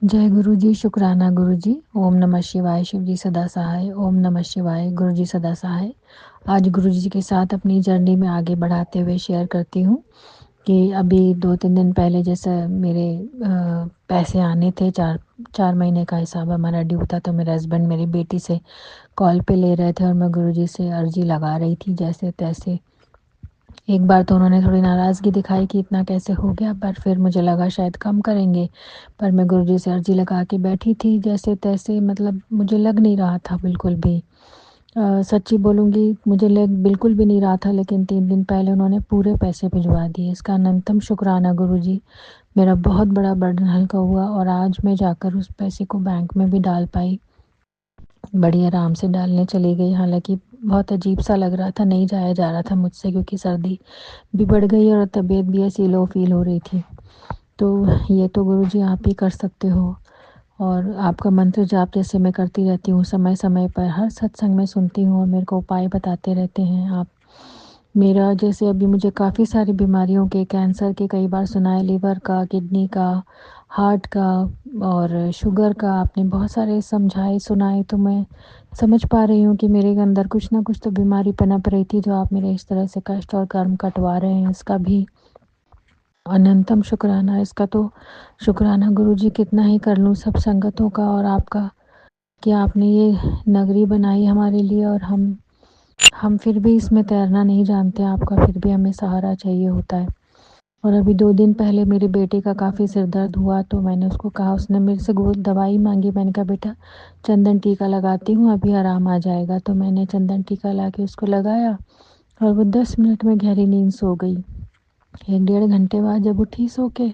जय गुरु जी, शुक्राना गुरु जी। ओम नमः शिवाय, शिव जी सदा सहाय। ओम नमः शिवाय, गुरु जी सदा सहाय। आज गुरु जी के साथ अपनी जर्नी में आगे बढ़ाते हुए शेयर करती हूँ कि अभी 2-3 दिन पहले जैसे मेरे पैसे आने थे, 4 महीने का हिसाब हमारा ड्यू था, तो मेरे हस्बैंड मेरी बेटी से कॉल पे ले रहे थे और मैं गुरु जी से अर्जी लगा रही थी जैसे तैसे। एक बार तो उन्होंने थोड़ी नाराज़गी दिखाई कि इतना कैसे हो गया, पर फिर मुझे लगा शायद कम करेंगे, पर मैं गुरुजी से अर्जी लगा के बैठी थी जैसे तैसे, मतलब मुझे लग नहीं रहा था बिल्कुल भी। सच्ची बोलूँगी, मुझे लग बिल्कुल भी नहीं रहा था, लेकिन 3 दिन पहले उन्होंने पूरे पैसे भिजवा दिए। इसका अनंतम शुक्राना गुरुजी। मेरा बहुत बड़ा बर्डन हल्का हुआ और आज मैं जाकर उस पैसे को बैंक में भी डाल पाई। बड़ी आराम से डालने चली गई, हालाँकि बहुत अजीब-सा लग रहा था, नहीं जाया जा रहा था मुझसे क्योंकि सर्दी भी बढ़ गई और तबीयत भी ऐसी लो फ़ील हो रही थी। तो ये तो गुरुजी आप ही कर सकते हो, और आपका मंत्र जाप जैसे मैं करती रहती हूँ, समय-समय पर हर सत्संग में सुनती हूँ और मेरे को उपाय बताते रहते हैं आप। मेरा जैसे अभी मुझे काफ़ी सारी बीमारियों के, कैंसर के कई बार सुना है, लिवर का, किडनी का, हार्ट का और शुगर का आपने बहुत सारे समझाए, सुनाए, तो मैं समझ पा रही हूँ कि मेरे अंदर कुछ ना कुछ तो बीमारी पनप रही थी, जो आप मेरे इस तरह से कष्ट और कर्म कटवा रहे हैं। इसका भी अनंतम शुक्राना। इसका तो शुक्राना गुरुजी कितना ही कर लूँ सब संगतों का और आपका, कि आपने ये नगरी बनाई हमारे लिए और हम फिर भी इसमें तैरना नहीं जानते, आपका फिर भी हमें सहारा चाहिए होता है। और अभी 2 दिन पहले मेरे बेटे का काफ़ी सिर दर्द हुआ, तो मैंने उसको कहा, उसने मेरे से गो दवाई माँगी, मैंने कहा बेटा चंदन टीका लगाती हूँ, अभी आराम आ जाएगा। तो मैंने चंदन टीका लाके उसको लगाया और वो 10 मिनट में गहरी नींद सो गई। 1 डेढ़ घंटे बाद जब उठी सो के,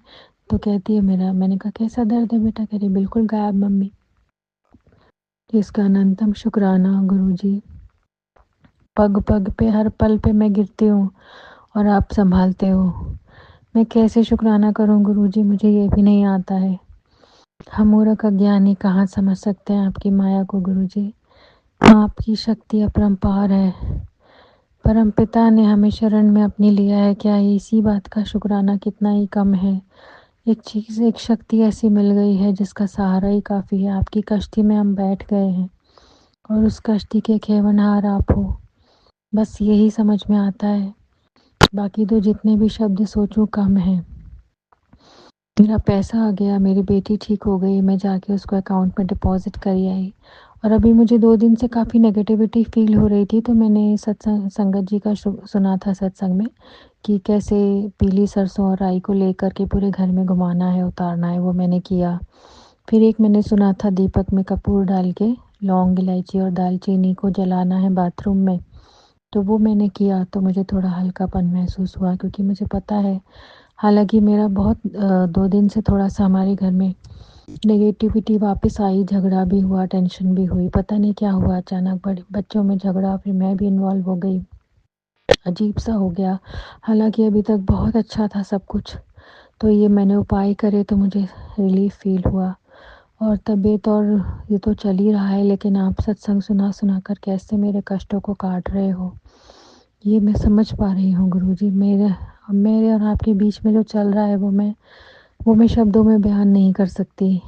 तो कहती है मेरा, मैंने कहा कैसा दर्द है बेटा? कह रही बिल्कुल गायब मम्मी। इसका अनंतम शुक्राना गुरुजी। पग-पग पे, हर पल पे मैं गिरती हूँ और आप सँभालते हो। मैं कैसे शुक्राना करूँ गुरुजी, मुझे ये भी नहीं आता है। हम मूर्ख अज्ञानी कहाँ समझ सकते हैं आपकी माया को गुरुजी। आपकी शक्ति अपरंपार है। परमपिता ने हमें शरण में अपनी लिया है, क्या इसी बात का शुक्राना कितना ही कम है। एक चीज़, एक शक्ति ऐसी मिल गई है जिसका सहारा ही काफ़ी है। आपकी कश्ती में हम बैठ गए हैं और उस कश्ती के खेवनहार आप हो, बस यही समझ में आता है। बाकी तो जितने भी शब्द सोचूं कम है। मेरा पैसा आ गया, मेरी बेटी ठीक हो गई, मैं जाके उसको अकाउंट में डिपॉजिट करी आई। और अभी मुझे 2 दिन से काफ़ी नेगेटिविटी फ़ील हो रही थी, तो मैंने सत्संग संगत जी का सुना था सत्संग में कि कैसे पीली सरसों और राई को लेकर के पूरे घर में घुमाना है, उतारना है, वो मैंने किया। फिर एक मैंने सुना था दीपक में कपूर डाल के लौंग, इलायची और दालचीनी को जलाना है बाथरूम में, तो वो मैंने किया, तो मुझे थोड़ा हल्कापन महसूस हुआ, क्योंकि मुझे पता है, हालाँकि मेरा बहुत 2 दिन से थोड़ा-सा हमारे घर में नेगेटिविटी वापस आई, झगड़ा भी हुआ, टेंशन भी हुई, पता नहीं क्या हुआ अचानक, बड़े बच्चों में झगड़ा, फिर मैं भी इन्वॉल्व हो गई, अजीब-सा हो गया। हालाँकि अभी तक बहुत अच्छा था सब कुछ, तो ये मैंने उपाय करे तो मुझे रिलीफ़ फ़ील हुआ। और तबीयत और ये तो चल ही रहा है, लेकिन आप सत्संग सुना-सुना कर कैसे मेरे कष्टों को काट रहे हो, ये मैं समझ पा रही हूँ गुरुजी। मेरे मेरे और आपके बीच में जो चल रहा है वो मैं शब्दों में बयान नहीं कर सकती।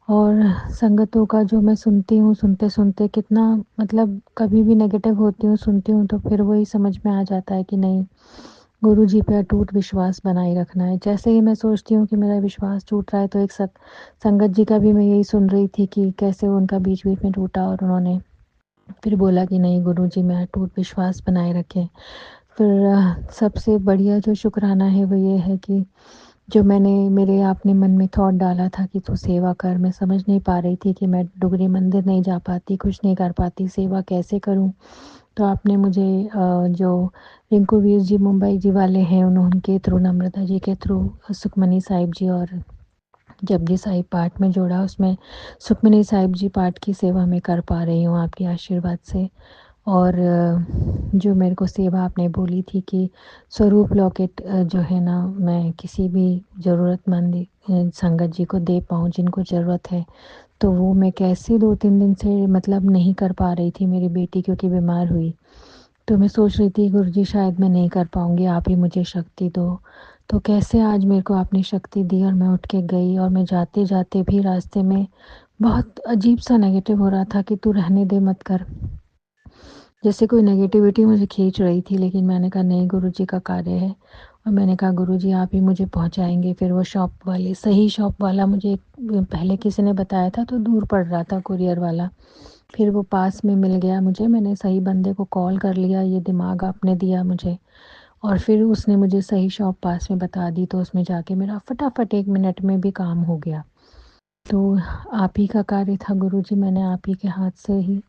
और संगतों का जो मैं सुनती हूँ, सुनते-सुनते कितना, मतलब कभी भी नेगेटिव होती हूँ, सुनती हूँ, तो फिर वही समझ में आ जाता है कि नहीं, गुरुजी पे अटूट विश्वास बनाए रखना है। जैसे ही मैं सोचती हूँ कि मेरा विश्वास टूट रहा है, तो एक संगत जी का भी मैं यही सुन रही थी कि कैसे उनका बीच-बीच में टूटा और उन्होंने फिर बोला कि नहीं गुरुजी में अटूट विश्वास बनाए रखें। फिर सबसे बढ़िया जो शुक्राना है वो ये है कि जो मेरे आपने मन में थॉट डाला था कि तू सेवा कर, मैं समझ नहीं पा रही थी कि मैं डुगरी मंदिर नहीं जा पाती, कुछ नहीं कर पाती, सेवा कैसे करूं? तो आपने मुझे जो रिंकू वीर जी मुंबई जी वाले हैं, उनके थ्रू, नम्रता जी के थ्रू, सुखमनी साहिब जी और जपजी साहिब पाठ में जोड़ा। उसमें सुखमनी साहिब जी पाठ की सेवा मैं कर पा रही हूँ आपके आशीर्वाद से। और जो मेरे को सेवा आपने बोली थी कि स्वरूप लॉकेट जो है ना, मैं किसी भी ज़रूरतमंद संगत जी को दे पाऊँ जिनको ज़रूरत है, तो वो मैं कैसे 2-3 दिन से मतलब नहीं कर पा रही थी, मेरी बेटी क्योंकि बीमार हुई। तो मैं सोच रही थी गुरुजी शायद मैं नहीं कर पाऊँगी, आप ही मुझे शक्ति दो। तो कैसे आज मेरे को आपने शक्ति दी और मैं उठ के गई, और मैं जाते-जाते भी रास्ते में बहुत अजीब-सा नेगेटिव हो रहा था कि तू रहने दे, मत कर। जैसे कोई नेगेटिविटी मुझे खींच रही थी, लेकिन मैंने कहा नहीं, गुरुजी का कार्य है, और मैंने कहा गुरुजी आप ही मुझे पहुँचाएँगे। फिर वो शॉप वाले, सही शॉप वाला, मुझे पहले किसी ने बताया था तो दूर पड़ रहा था कुरियर वाला, फिर वो पास में मिल गया मुझे। मैंने सही बंदे को कॉल कर लिया, ये दिमाग आपने दिया मुझे, और फिर उसने मुझे सही शॉप पास में बता दी, तो उसमें जाके मेरा फटाफट 1 मिनट में भी काम हो गया। तो आप ही का कार्य था गुरुजी, मैंने आप ही के हाथ से ही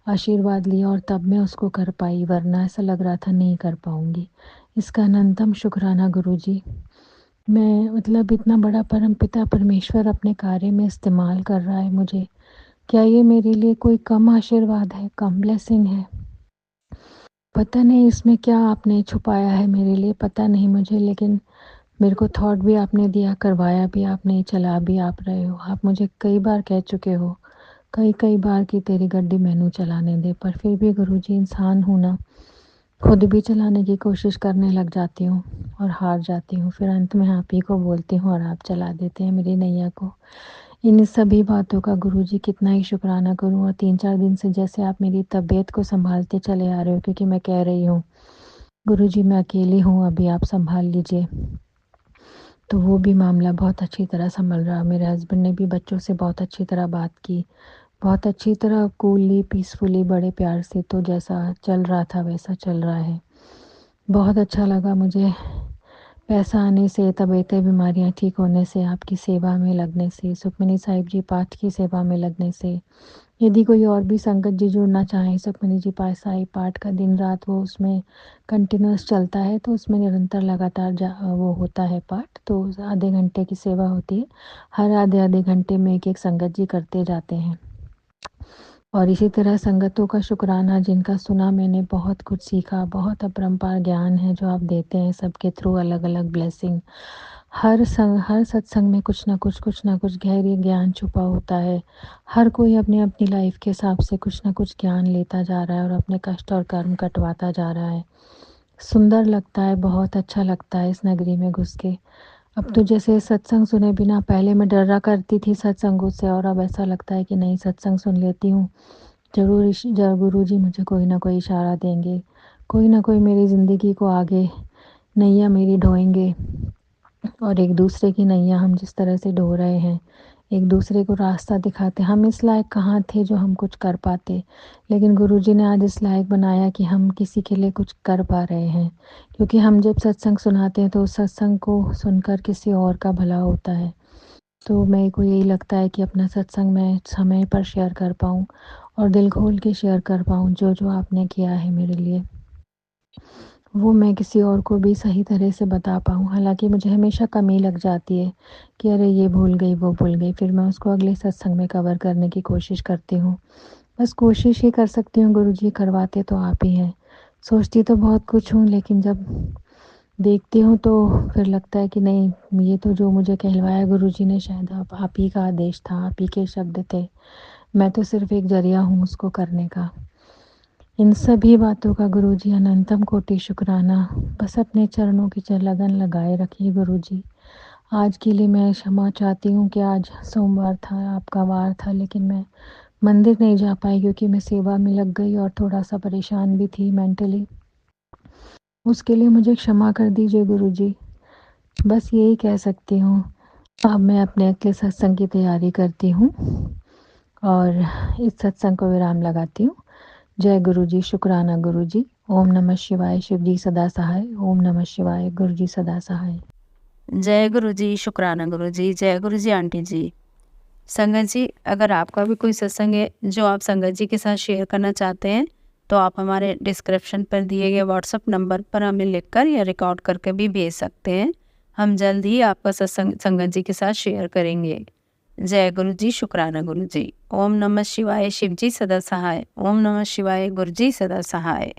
आशीर्वाद लिया और तब मैं उसको कर पाई, वरना ऐसा लग रहा था नहीं कर पाऊँगी। इसका अनंतम शुक्राना गुरुजी। मैं मतलब इतना बड़ा परमपिता परमेश्वर अपने कार्य में इस्तेमाल कर रहा है मुझे। क्या ये मेरे लिए कोई कम आशीर्वाद है, कम ब्लेसिंग है? पता नहीं इसमें क्या आपने छुपाया है मेरे लिए, पता नहीं मुझे, लेकिन मेरे को थॉट भी आपने दिया, करवाया भी आपने, चला भी आप रहे हो। आप मुझे कई बार कह चुके हो, कई-कई बार कि तेरी गड्डी मैनू चलाने दे, पर फिर भी गुरुजी इंसान हूँ ना, खुद भी चलाने की कोशिश करने लग जाती हूँ और हार जाती हूँ। फिर अंत में आप ही को बोलती हूँ और आप चला देते हैं मेरी नैया को। इन सभी बातों का गुरुजी कितना ही शुक्राना करूँ, और 3-4 दिन से जैसे आप मेरी तबीयत को सँभालते चले आ रहे हो, क्योंकि मैं कह रही हूँ, गुरुजी मैं अकेली हूँ, अभी आप सँभाल लीजिए। तो वो भी मामला बहुत अच्छी तरह सँभल रहा। मेरे हस्बैंड ने भी बच्चों से बहुत अच्छी तरह बात की, बहुत अच्छी तरह कूलली, पीसफुली, बड़े प्यार से, तो जैसा चल रहा था वैसा चल रहा है। बहुत अच्छा लगा मुझे, पैसा आने से, तबीयतें, बीमारियाँ ठीक होने से, आपकी सेवा में लगने से, सुखमनी साहिब जी पाठ की सेवा में लगने से। यदि कोई और भी संगत जी जुड़ना चाहें, सुखमनी जी साहिब पाठ का दिन रात वो उसमें कंटिन्यूअस चलता है, तो उसमें निरंतर लगातार वो होता है पाठ, तो आधे घंटे की सेवा होती है। हर आधे-आधे घंटे में एक-एक संगत जी करते जाते हैं। और इसी तरह संगतों का शुक्राना, जिनका सुना मैंने, बहुत कुछ सीखा, बहुत अपरंपार ज्ञान है जो आप देते हैं सबके थ्रू, अलग-अलग ब्लेसिंग। हर सत्संग में कुछ ना कुछ गहरी ज्ञान छुपा होता है। हर कोई अपनी-अपनी लाइफ के हिसाब से कुछ ना कुछ ज्ञान लेता जा रहा है और अपने कष्ट और कर्म कटवाता जा रहा है। सुंदर लगता है, बहुत अच्छा लगता है इस नगरी में घुस के। अब तो जैसे सत्संग सुने बिना, पहले मैं डरा करती थी सत्संगों से, और अब ऐसा लगता है कि नहीं, सत्संग सुन लेती हूँ, ज़रूर गुरुजी मुझे कोई ना कोई इशारा देंगे, कोई ना कोई मेरी ज़िंदगी को आगे नैया मेरी ढोएँगे, और एक दूसरे की नैया हम जिस तरह से ढो रहे हैं, एक दूसरे को रास्ता दिखाते। हम इस लायक कहाँ थे जो हम कुछ कर पाते, लेकिन गुरुजी ने आज इस लायक बनाया कि हम किसी के लिए कुछ कर पा रहे हैं, क्योंकि हम जब सत्संग सुनाते हैं तो उस सत्संग को सुनकर किसी और का भला होता है। तो मेरे को यही लगता है कि अपना सत्संग मैं समय पर शेयर कर पाऊँ और दिल खोल के शेयर कर पाऊँ, जो आपने किया है मेरे लिए, वो मैं किसी और को भी सही तरह से बता पाऊँ। हालाँकि मुझे हमेशा कमी लग जाती है कि अरे ये भूल गई, वो भूल गई, फिर मैं उसको अगले सत्संग में कवर करने की कोशिश करती हूँ। बस कोशिश ही कर सकती हूँ गुरुजी, करवाते तो आप ही हैं। सोचती तो बहुत कुछ हूँ, लेकिन जब देखती हूँ तो फिर लगता है कि नहीं, ये तो जो मुझे कहलवाया गुरुजी ने, शायद आप ही का आदेश था, आप ही के शब्द थे। मैं तो सिर्फ़ एक ज़रिया हूँ उसको करने का। इन सभी बातों का गुरुजी अनंतम कोटि शुक्राना। बस अपने चरणों की लगन लगाए रखिए गुरुजी। आज के लिए मैं क्षमा चाहती हूँ कि आज सोमवार था, आपका वार था, लेकिन मैं मंदिर नहीं जा पाई क्योंकि मैं सेवा में लग गई और थोड़ा-सा परेशान भी थी मेंटली। उसके लिए मुझे क्षमा कर दीजिए गुरुजी। बस यही कह सकती हूँ। अब मैं अपने अगले सत्संग की तैयारी करती हूँ और इस सत्संग को विराम लगाती हूँ। जय गुरुजी, शुक्राना गुरुजी। ओम नमः शिवाय, शिव जी सदा सहाय। ओम नमः शिवाय, गुरुजी सदा सहाय। जय गुरु जी, शुक्राना गुरु जी। जय गुरु जी आंटी जी। संगत जी, अगर आपका भी कोई सत्संग है जो आप संगत जी के साथ शेयर करना चाहते हैं, तो आप हमारे डिस्क्रिप्शन पर दिए गए व्हाट्सएप नंबर पर हमें लिखकर या रिकॉर्ड करके भी भेज सकते हैं। हम जल्द ही आपका सत्संग संगत जी के साथ शेयर करेंगे। जय गुरु जी, शुक्राना गुरु जी। ओम नमः शिवाय, शिव जी सदा सहाय। ओम नमः शिवाय, गुरु जी सदा सहाय।